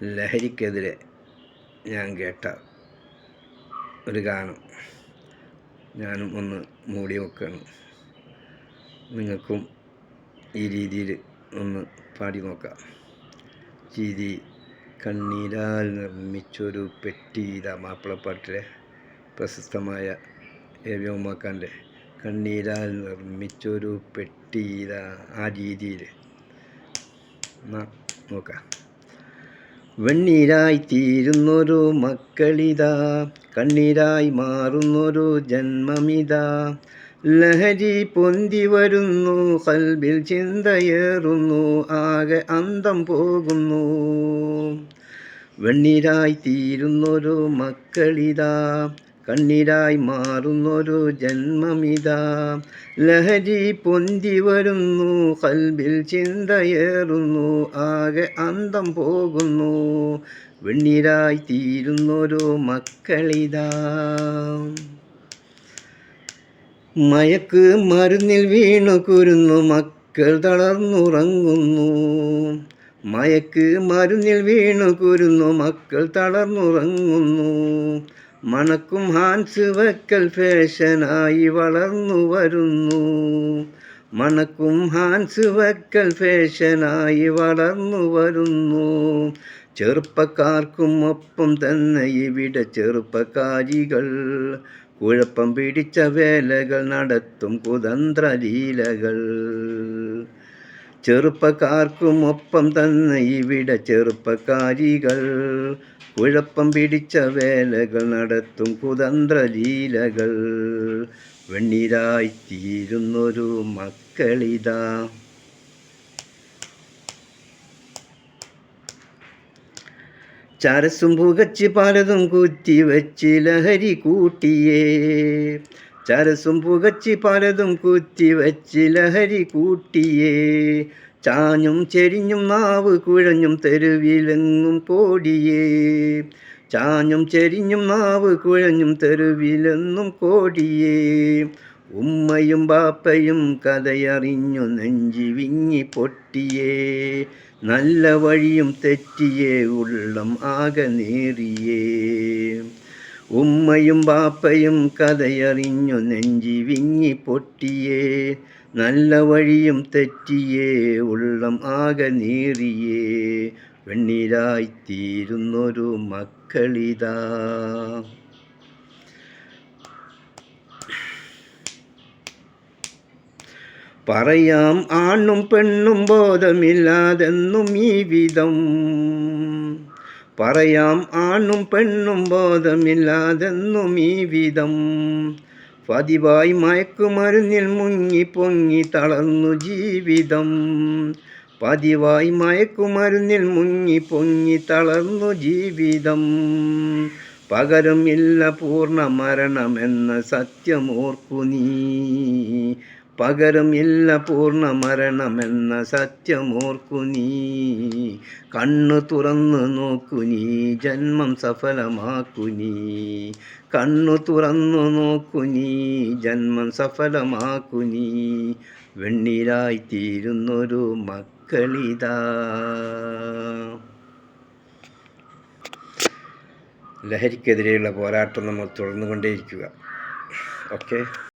ലഹരിക്കെതിരെ ഞാൻ കേട്ട ഒരു ഗാനം ഞാനും ഒന്ന് മൂടി വെക്കുകയാണ്. നിങ്ങൾക്കും ഈ രീതിയിൽ ഒന്ന് പാടി നോക്കാം. ചിരി കണ്ണീരാൽ നിർമ്മിച്ചൊരു പെട്ടിയില, മാപ്പിളപ്പാട്ടിലെ പ്രശസ്തമായ എ.വി. ഉമ്മക്കാൻ്റെ കണ്ണീരാൽ നിർമ്മിച്ചൊരു പെട്ടിയില, ആ രീതിയിൽ നോക്കാം. വെണ്ണീരായി തീരുന്നൊരു മക്കളിതാ, കണ്ണീരായി മാറുന്നൊരു ജന്മമിതാ. ലഹരി പൊന്തി വരുന്നു, ഖൽബിൽ ചിന്തയേറുന്നു, ആകെ അന്തം പോകുന്നു. വെണ്ണീരായി തീരുന്നൊരു മക്കളിതാ, കണ്ണീരായി മാറുന്നൊരു ജന്മമിതാ. ലഹരി പൊന്തി വരുന്നു, ഖൽബിൽ ചിന്തയേറുന്നു, ആകെ അന്തം പോകുന്നു. വെണ്ണീരായി തീരുന്നൊരു മക്കളിതാ. മയക്ക് മരുന്നിൽ വീണു കുരുന്നു, മക്കൾ തളർന്നുറങ്ങുന്നു. മയക്ക് മരുന്നിൽ വീണു കുരുന്നു, മക്കൾ തളർന്നുറങ്ങുന്നു. മണക്കും ഹാൻസ് വെക്കൽ ഫാഷനായി വളർന്നു വരുന്നു. മണക്കും ഹാൻസ് വെക്കൽ ഫാഷനായി വളർന്നു വരുന്നു. ചെറുപ്പക്കാർക്കും ഒപ്പം തന്നെ ഇവിടെ ചെറുപ്പക്കാരികൾ കുഴപ്പം പിടിച്ച വേലകൾ നടത്തും കുതന്ത്ര ലീലകൾ. ചെറുപ്പക്കാർക്കും ഒപ്പം തന്നെ ഇവിടെ ചെറുപ്പക്കാരികൾ കുഴപ്പം പിടിച്ച വേലകൾ നടത്തും കുതന്ത്ര ലീലകൾ. വെണ്ണീരായി തീരുന്നൊരു മക്കളിതാ. ചരസും പുകച്ച് പലതും കുത്തിവെച്ച് ലഹരി കൂട്ടിയേ. ചരസും പുകച്ച് പലതും കുത്തിവെച്ച് ലഹരി കൂട്ടിയേ. ചാഞ്ഞും ചെരിഞ്ഞും നാവ് കുഴഞ്ഞും തെരുവിലെങ്ങും കോടിയേ. ചാഞ്ഞും ചെരിഞ്ഞും നാവ് കുഴഞ്ഞും തെരുവിലെന്നും കോടിയേ. ഉമ്മയും ബാപ്പയും കഥയറിഞ്ഞു നെഞ്ചി വിങ്ങി പൊട്ടിയേ. നല്ല വഴിയും തെറ്റിയേ, ഉള്ളം ആകെ നേറിയേ. ഉമ്മയും ബാപ്പയും കഥയറിഞ്ഞു നെഞ്ചി വിങ്ങി പൊട്ടിയേ. നല്ല വഴിയും തെറ്റിയേ, ഉള്ളം ആകെ നേറിയേ. വെണ്ണീരായി തീരുന്നൊരു മക്കളിതാ. പറയാം ആണും പെണ്ണും ബോധമില്ലാതെന്നും ഈ വിധം. പറയാം ആണും പെണ്ണും ബോധമില്ലാതെന്നും ഈ വിധം. പതിവായി മയക്കുമരുന്നിൽ മുങ്ങി പൊങ്ങി തളർന്നു ജീവിതം. പതിവായി മയക്കുമരുന്നിൽ മുങ്ങി പൊങ്ങി തളർന്നു ജീവിതം. പകരം ഇല്ല പൂർണ്ണ മരണമെന്ന സത്യമോർക്കു നീ. പകരം ഇല്ല പൂർണ്ണ മരണമെന്ന സത്യമോർക്കു നീ. കണ്ണു തുറന്നു നോക്കു നീ, ജന്മം സഫലമാക്കു നീ. കണ്ണു തുറന്നു നോക്കു നീ, ജന്മം സഫലമാക്കു നീ. വെണ്ണീരായി തീരുന്നൊരു മക്കളിതാ. ലഹരിക്കെതിരെയുള്ള പോരാട്ടം നമ്മൾ തുടർന്നുകൊണ്ടേയിരിക്കുക. ഓക്കെ.